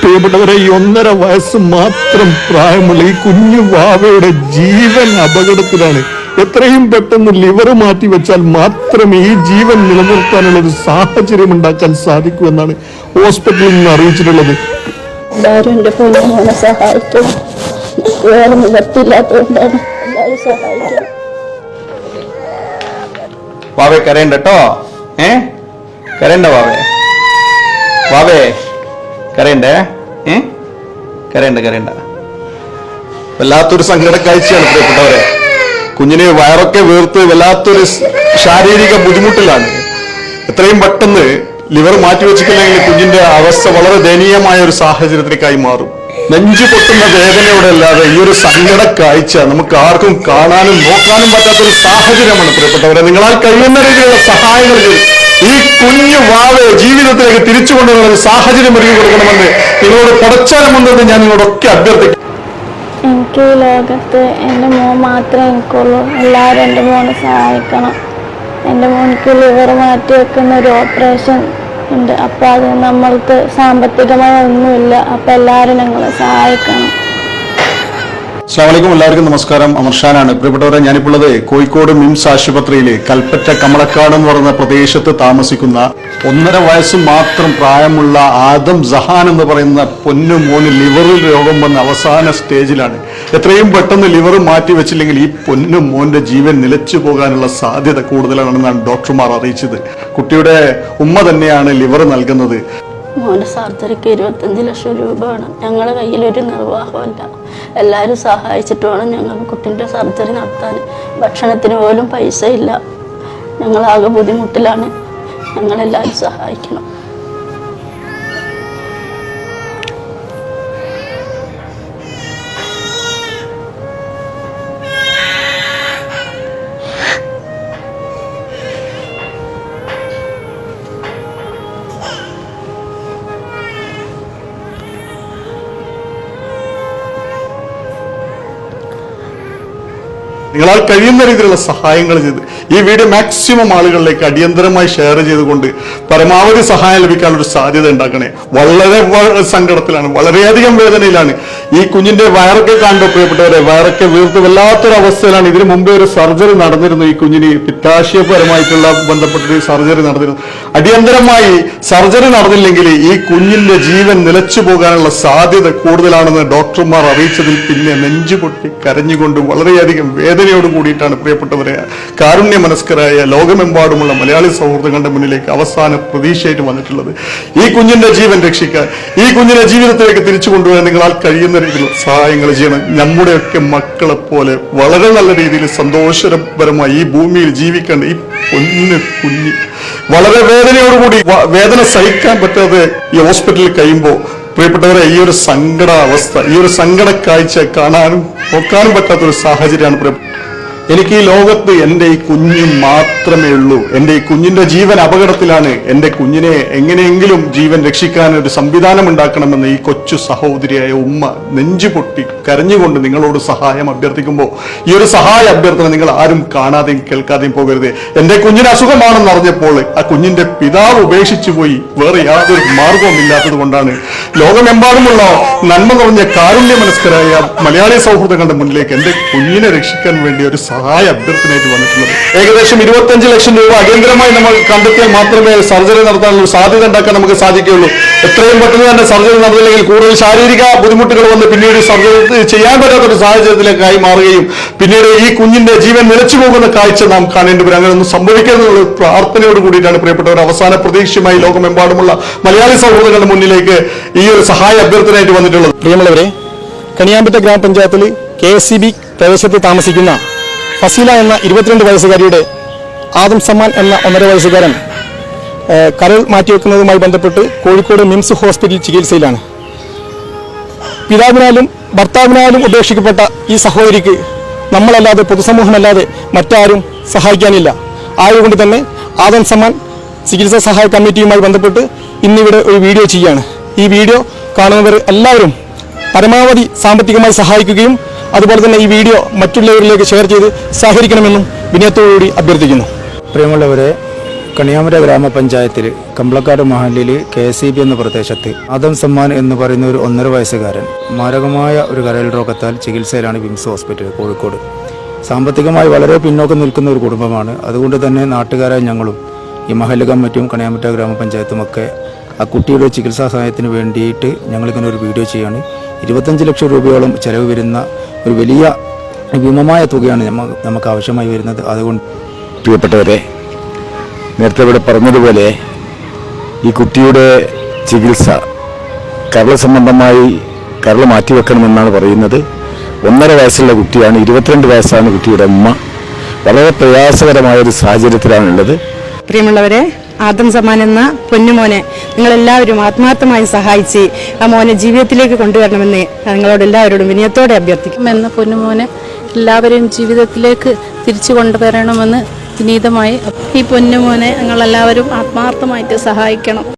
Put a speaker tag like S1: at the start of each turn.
S1: പ്രിയപ്പെട്ടവരെ, ഈ 1.5 വയസ്സ് മാത്രം പ്രായമുള്ള ഈ കുഞ്ഞു വാവയുടെ ജീവൻ അപകടത്തിലാണ്. എത്രയും പെട്ടെന്ന് ലിവർ മാറ്റി വെച്ചാൽ മാത്രമേ ഈ ജീവൻ നിലനിർത്താനുള്ള ഒരു സാഹചര്യം ഉണ്ടാക്കാൻ സാധിക്കൂ എന്നാണ് ഹോസ്പിറ്റലിൽ നിന്ന് അറിയിച്ചിട്ടുള്ളത്.
S2: എല്ലാവരും എൻ്റെ പൊന്നുമോനെ സഹായിക്കണം. വേറെ നിവർത്തിയില്ലാത്തതുകൊണ്ടാണ് എല്ലാവരും സഹായിക്കണം.
S3: വാവേ കരയണ്ട കേട്ടോ. കരയണ്ട വാവേ, വാവേ കരയണ്ടേ. കരയണ്ട. വല്ലാത്തൊരു സങ്കട കാഴ്ചയാണ് പ്രിയപ്പെട്ടവരെ. കുഞ്ഞിന് വയറൊക്കെ വീർത്ത് വല്ലാത്തൊരു ശാരീരിക ബുദ്ധിമുട്ടിലാണ്. എത്രയും പെട്ടെന്ന് ലിവർ മാറ്റിവെച്ചിട്ടില്ലെങ്കിൽ കുഞ്ഞിന്റെ അവസ്ഥ വളരെ ദയനീയമായ ഒരു സാഹചര്യത്തിലേക്കായി മാറും. നെഞ്ചു പൊട്ടുന്ന വേദനയോടെ അല്ലാതെ ഈ ഒരു സങ്കട കാഴ്ച നമുക്ക് ആർക്കും കാണാനും നോക്കാനും പറ്റാത്തൊരു സാഹചര്യമാണ് പ്രിയപ്പെട്ടവരെ. നിങ്ങളാൽ കഴിയുന്ന രീതിയിലുള്ള സഹായങ്ങൾ ഈ കുഞ്ഞു വാവെ ജീവിതത്തിലേക്ക് തിരിച്ചു കൊണ്ടുവരുന്ന ഒരു സാഹചര്യം ഒരുക്കി കൊടുക്കണമെന്ന് നിങ്ങളോട് പടച്ചാലമുണ്ടെന്ന് ഞാൻ നിങ്ങളോടൊക്കെ അഭ്യർത്ഥിക്കും.
S2: എനിക്ക് ഈ ലോകത്ത് എൻ്റെ മോൻ മാത്രമേ എനിക്കുള്ളൂ. എല്ലാവരും എൻ്റെ മോനെ സഹായിക്കണം. എൻ്റെ മോനിക്ക് ലിവർ മാറ്റി വെക്കുന്ന ഒരു ഓപ്പറേഷൻ ഉണ്ട്. അപ്പോൾ അത് നമ്മൾക്ക് സാമ്പത്തികമായ ഒന്നുമില്ല. അപ്പോൾ എല്ലാവരും ഞങ്ങളെ സഹായിക്കണം.
S3: അസ്സലാമു അലൈക്കും. എല്ലാവർക്കും നമസ്കാരം. അമർഷാനാണ്. പ്രിയപ്പെട്ടവരെ, ഞാനിപ്പോൾ ഉള്ളത് കോഴിക്കോട് മിംസ് ആശുപത്രിയിലെ കൽപ്പറ്റ കമളക്കാട് എന്ന് പറയുന്ന പ്രദേശത്ത് താമസിക്കുന്ന 1.5 വയസ്സ് മാത്രം പ്രായമുള്ള ആദം ജഹാൻ എന്ന് പറയുന്ന പൊന്നു മോന് ലിവർ രോഗം വന്ന അവസാന സ്റ്റേജിലാണ്. എത്രയും പെട്ടെന്ന് ലിവർ മാറ്റി വെച്ചില്ലെങ്കിൽ ഈ പൊന്നു മോന്റെ ജീവൻ നിലച്ചു പോകാനുള്ള സാധ്യത കൂടുതലാണെന്നാണ് ഡോക്ടർമാർ അറിയിച്ചത്. കുട്ടിയുടെ ഉമ്മ തന്നെയാണ് ലിവർ നൽകുന്നത്.
S2: മോൻ്റെ സർജറിക്ക് 25 ലക്ഷം രൂപയാണ്. ഞങ്ങളുടെ കയ്യിലൊരു നിർവാഹമല്ല. എല്ലാവരും സഹായിച്ചിട്ട് വേണം ഞങ്ങൾക്ക് കുട്ടീൻ്റെ സർജറി നടത്താൻ. ഭക്ഷണത്തിന് പോലും പൈസ ഇല്ല. ഞങ്ങളാകെ ബുദ്ധിമുട്ടിലാണ്. ഞങ്ങളെല്ലാവരും സഹായിക്കണം.
S3: നിങ്ങളാൽ കഴിയുന്ന രീതിയിലുള്ള സഹായങ്ങൾ ചെയ്ത് ഈ വീഡിയോ മാക്സിമം ആളുകളിലേക്ക് അടിയന്തരമായി ഷെയർ ചെയ്തുകൊണ്ട് പരമാവധി സഹായം ലഭിക്കാനുള്ള ഒരു സാധ്യത ഉണ്ടാക്കണേ. വളരെ സങ്കടത്തിലാണ്, വളരെയധികം വേദനയിലാണ്. ഈ കുഞ്ഞിന്റെ വയറൊക്കെ കണ്ടോ പ്രിയപ്പെട്ടവരെ, വയറൊക്കെ വീർത്ത് വല്ലാത്തൊരു അവസ്ഥയിലാണ്. ഇതിനു മുമ്പേ ഒരു സർജറി നടന്നിരുന്നു. ഈ കുഞ്ഞിന് പിത്താശയപരമായിട്ടുള്ള ബന്ധപ്പെട്ടൊരു സർജറി നടന്നിരുന്നു. അടിയന്തരമായി സർജറി നടന്നില്ലെങ്കിൽ ഈ കുഞ്ഞിന്റെ ജീവൻ നിലച്ചു പോകാനുള്ള സാധ്യത കൂടുതലാണെന്ന് ഡോക്ടർമാർ അറിയിച്ചതിൽ പിന്നെ നെഞ്ചുപൊട്ടി കരഞ്ഞുകൊണ്ട് വളരെയധികം വേദനയോട് കൂടിയിട്ടാണ് പ്രിയപ്പെട്ടവരെ കാരുണ്യ മനസ്കരായ ലോകമെമ്പാടുമുള്ള മലയാളി സൗഹൃദങ്ങളുടെ മുന്നിലേക്ക് അവസാന പ്രതീക്ഷയായിട്ട് വന്നിട്ടുള്ളത്. ഈ കുഞ്ഞിന്റെ ജീവൻ രക്ഷിക്കാൻ, ഈ കുഞ്ഞിനെ ജീവിതത്തിലേക്ക് തിരിച്ചു കൊണ്ടുവരാൻ നിങ്ങളാൽ കഴിയുന്ന രീതിയിൽ സഹായങ്ങൾ ചെയ്യണം. നമ്മുടെയൊക്കെ മക്കളെ പോലെ വളരെ നല്ല രീതിയിൽ സന്തോഷപരമായി ഈ ഭൂമിയിൽ ജീവിക്കേണ്ട ഈ കുഞ്ഞ് വളരെ വേദനയോടുകൂടി വേദന സഹിക്കാൻ പറ്റാതെ ഈ ഹോസ്പിറ്റലിൽ കഴിയുമ്പോൾ പ്രിയപ്പെട്ടവരെ, ഈ ഒരു സങ്കട അവസ്ഥ, ഈ ഒരു സങ്കട കാഴ്ച കാണാനും നോക്കാനും പറ്റാത്തൊരു സാഹചര്യമാണ്. എനിക്ക് ഈ ലോകത്ത് എൻ്റെ ഈ കുഞ്ഞ് മാത്രമേ ഉള്ളൂ. എൻ്റെ ഈ കുഞ്ഞിന്റെ ജീവൻ അപകടത്തിലാണ്. എൻ്റെ കുഞ്ഞിനെ എങ്ങനെയെങ്കിലും ജീവൻ രക്ഷിക്കാൻ ഒരു സംവിധാനം ഉണ്ടാക്കണമെന്ന് ഈ കൊച്ചു സഹോദരിയായ ഉമ്മ നെഞ്ചുപൊട്ടി കരഞ്ഞുകൊണ്ട് നിങ്ങളോട് സഹായം അഭ്യർത്ഥിക്കുമ്പോൾ ഈ ഒരു സഹായ അഭ്യർത്ഥന നിങ്ങൾ ആരും കാണാതെയും കേൾക്കാതെയും പോകരുത്. എൻ്റെ കുഞ്ഞിന് അസുഖമാണെന്ന് അറിഞ്ഞപ്പോൾ ആ കുഞ്ഞിന്റെ പിതാവ് ഉപേക്ഷിച്ചു പോയി. വേറെ യാതൊരു മാർഗവും ഇല്ലാത്തത് കൊണ്ടാണ് ലോകമെമ്പാടുമുള്ള നന്മ നിറഞ്ഞ കാരുണ്യ മനസ്കരായ മലയാളി സൗഹൃദങ്ങളുടെ മുന്നിലേക്ക് എൻ്റെ കുഞ്ഞിനെ രക്ഷിക്കാൻ വേണ്ടി ഒരു സഹായ അഭ്യർത്ഥനയായിട്ട് വന്നിട്ടുള്ളത്. ഏകദേശം 25 ലക്ഷം രൂപ അടിയന്തരമായി നമ്മൾ കണ്ടെത്തിയാൽ മാത്രമേ സർജറി നടത്താനുള്ള സാധ്യത ഉണ്ടാക്കാൻ നമുക്ക് സാധിക്കുകയുള്ളൂ. എത്രയും പെട്ടെന്ന് തന്നെ സർജറി നടന്നില്ലെങ്കിൽ കൂടുതൽ ശാരീരിക ബുദ്ധിമുട്ടുകൾ വന്ന് പിന്നീട് സർജറി ചെയ്യാൻ പറ്റാത്തൊരു സാഹചര്യത്തിലേക്കായി മാറുകയും പിന്നീട് ഈ കുഞ്ഞിന്റെ ജീവൻ നിലച്ചു പോകുന്ന കാഴ്ച നാം കാണേണ്ടി വരും. അങ്ങനെ ഒന്നും സംഭവിക്കാനുള്ള പ്രാർത്ഥനയോട് കൂടിയിട്ടാണ് പ്രിയപ്പെട്ടവർ അവസാന പ്രതീക്ഷയുമായി ലോകമെമ്പാടുമുള്ള മലയാളി സൗഹൃദങ്ങളുടെ മുന്നിലേക്ക് ഈ ഒരു സഹായ അഭ്യർത്ഥനയായിട്ട് വന്നിട്ടുള്ളത്.
S4: പ്രിയമുള്ളവരെ, കണിയാമ്പറ്റ ഗ്രാമപഞ്ചായത്തിൽ KSCB പ്രദേശത്ത് താമസിക്കുന്ന ഫസീല എന്ന 22 വയസ്സുകാരിയുടെ ആദം സമ്മാൻ എന്ന 1.5 വയസ്സുകാരൻ കരൾ മാറ്റിവെക്കുന്നതുമായി ബന്ധപ്പെട്ട് കോഴിക്കോട് മിംസ് ഹോസ്പിറ്റൽ ചികിത്സയിലാണ്. പിതാവിനാലും ഭർത്താവിനാലും ഉപേക്ഷിക്കപ്പെട്ട ഈ സഹോദരിക്ക് നമ്മളല്ലാതെ, പൊതുസമൂഹമല്ലാതെ മറ്റാരും സഹായിക്കാനില്ല. ആയതുകൊണ്ട് തന്നെ ആദം സമ്മാൻ ചികിത്സാ സഹായ കമ്മിറ്റിയുമായി ബന്ധപ്പെട്ട് ഇന്നിവിടെ ഒരു വീഡിയോ ചെയ്യുകയാണ്. ഈ വീഡിയോ കാണുന്നവർ എല്ലാവരും പരമാവധി സാമ്പത്തികമായി സഹായിക്കുകയും അതുപോലെ തന്നെ ഈ വീഡിയോ മറ്റുള്ളവരിലേക്ക് ഷെയർ ചെയ്ത് സഹകരിക്കണമെന്നും വിനയത്തോടുകൂടി അഭ്യർത്ഥിക്കുന്നു.
S5: പ്രിയമുള്ളവരെ, കണിയാമര ഗ്രാമപഞ്ചായത്തിൽ കമ്പളക്കാട് മഹല്ലിൽ KCB എന്ന പ്രദേശത്ത് ആദം സമ്മാൻ എന്ന് പറയുന്ന ഒരു 1.5 വയസ്സുകാരൻ മാരകമായ ഒരു കരൾ രോഗത്താൽ ചികിത്സയിലാണ് വിംസ് ഹോസ്പിറ്റൽ കോഴിക്കോട്. സാമ്പത്തികമായി വളരെ പിന്നോക്കം നിൽക്കുന്ന ഒരു കുടുംബമാണ്. അതുകൊണ്ട് തന്നെ നാട്ടുകാരായ ഞങ്ങളും ഈ മഹല്ല് കമ്മിറ്റിയും കണിയാമര ഗ്രാമപഞ്ചായത്തും ഒക്കെ ആ കുട്ടിയുടെ ചികിത്സാ സഹായത്തിന് വേണ്ടിയിട്ട് ഞങ്ങളിങ്ങനെ ഒരു വീഡിയോ ചെയ്യാണ്. 25 ലക്ഷം രൂപയോളം ചെലവ് വരുന്ന ഒരു വലിയ ഭീമമായ തുകയാണ് നമുക്ക് ആവശ്യമായി വരുന്നത്. അതുകൊണ്ട്
S6: പ്രിയപ്പെട്ടവരെ, നേരത്തെ ഇവിടെ പറഞ്ഞതുപോലെ ഈ കുട്ടിയുടെ ചികിത്സ കരൾ സംബന്ധമായി കരൾ മാറ്റിവെക്കണമെന്നാണ് പറയുന്നത്. 1.5 വയസ്സുള്ള കുട്ടിയാണ്, 22 വയസ്സാണ് കുട്ടിയുടെ ഉമ്മ. വളരെ പ്രയാസകരമായൊരു സാഹചര്യത്തിലാണുള്ളത്.
S7: പ്രിയമുള്ളവരെ, ആദം സമ്മാൻ എന്ന പൊന്നുമോനെ നിങ്ങളെല്ലാവരും ആത്മാർത്ഥമായി സഹായിച്ച് ആ മോനെ ജീവിതത്തിലേക്ക് കൊണ്ടുവരണമെന്ന് നിങ്ങളോട് എല്ലാവരോടും വിനയത്തോടെ അഭ്യർത്ഥിക്കും.
S8: എന്ന പൊന്നുമോനെ എല്ലാവരെയും ജീവിതത്തിലേക്ക് തിരിച്ചു കൊണ്ടുവരണമെന്ന് വിനീതമായി ഈ പൊന്നുമോനെ ഞങ്ങളെല്ലാവരും ആത്മാർത്ഥമായിട്ട് സഹായിക്കണം.